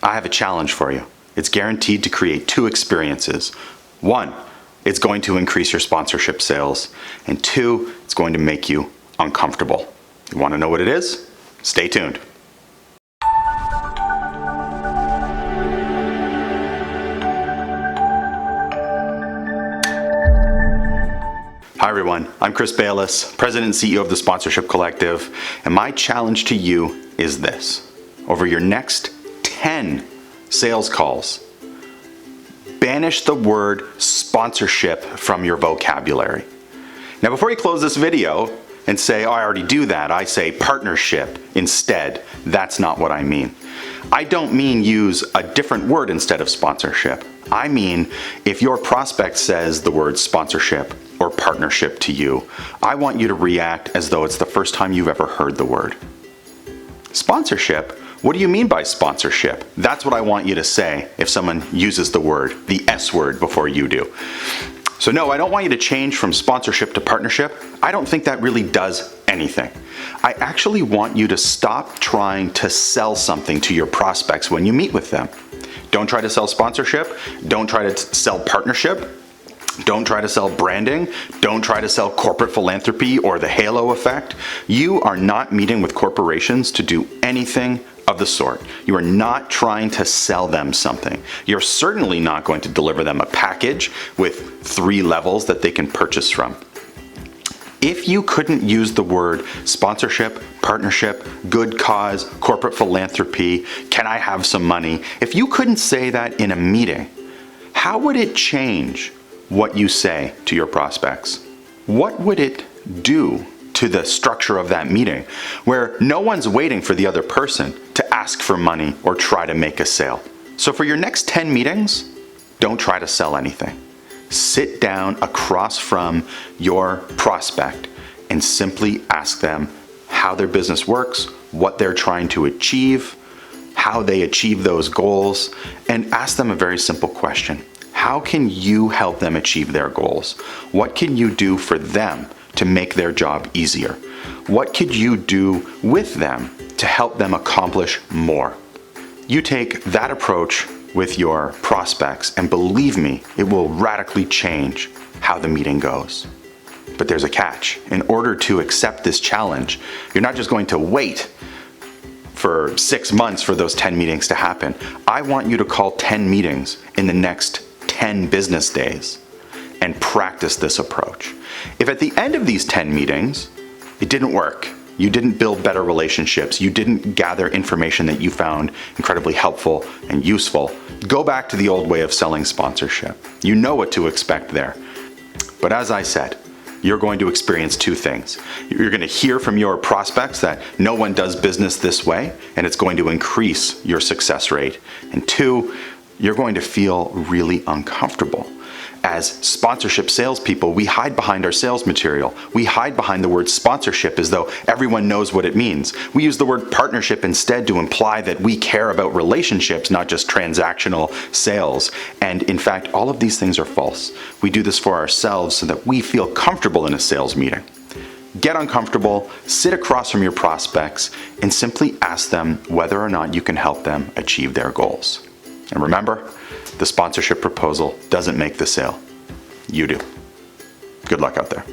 I have a challenge for you. It's guaranteed to create two experiences. One, it's going to increase your sponsorship sales. And two, it's going to make you uncomfortable. You want to know what it is? Stay tuned. Hi everyone, I'm Chris Bayless, President and CEO of the Sponsorship Collective, and my challenge to you is this. Over your next 10 sales calls, banish the word sponsorship from your vocabulary. Now before you close this video and say, oh, I already do that, I say partnership instead. That's not what I mean. I don't mean use a different word instead of sponsorship. I mean, if your prospect says the word sponsorship or partnership to you, I want you to react as though it's the first time you've ever heard the word. Sponsorship? What do you mean by sponsorship? That's what I want you to say if someone uses the word, the S word, before you do. So no, I don't want you to change from sponsorship to partnership. I don't think that really does anything. I actually want you to stop trying to sell something to your prospects when you meet with them. Don't try to sell sponsorship. Don't try to sell partnership. Don't try to sell branding. Don't try to sell corporate philanthropy or the halo effect. You are not meeting with corporations to do anything of the sort. You are not trying to sell them something. You're certainly not going to deliver them a package with 3 levels that they can purchase from. If you couldn't use the word sponsorship, partnership, good cause, corporate philanthropy, can I have some money? If you couldn't say that in a meeting, how would it change what you say to your prospects? What would it do to the structure of that meeting where no one's waiting for the other person to ask for money or try to make a sale? So for your next 10 meetings, don't try to sell anything. Sit down across from your prospect and simply ask them how their business works, what they're trying to achieve, how they achieve those goals, and ask them a very simple question. How can you help them achieve their goals? What can you do for them to make their job easier? What could you do with them to help them accomplish more? You take that approach with your prospects, and believe me, it will radically change how the meeting goes. But there's a catch. In order to accept this challenge, you're not just going to wait for 6 months for those 10 meetings to happen. I want you to call 10 meetings in the next 10 business days and practice this approach. If at the end of these 10 meetings, it didn't work, you didn't build better relationships, you didn't gather information that you found incredibly helpful and useful, go back to the old way of selling sponsorship. You know what to expect there. But as I said, you're going to experience 2 things. You're going to hear from your prospects that no one does business this way, and it's going to increase your success rate. And 2, you're going to feel really uncomfortable. As sponsorship salespeople, we hide behind our sales material. We hide behind the word sponsorship as though everyone knows what it means. We use the word partnership instead to imply that we care about relationships, not just transactional sales. And in fact, all of these things are false. We do this for ourselves so that we feel comfortable in a sales meeting. Get uncomfortable, sit across from your prospects, and simply ask them whether or not you can help them achieve their goals. And remember, the sponsorship proposal doesn't make the sale. You do. Good luck out there.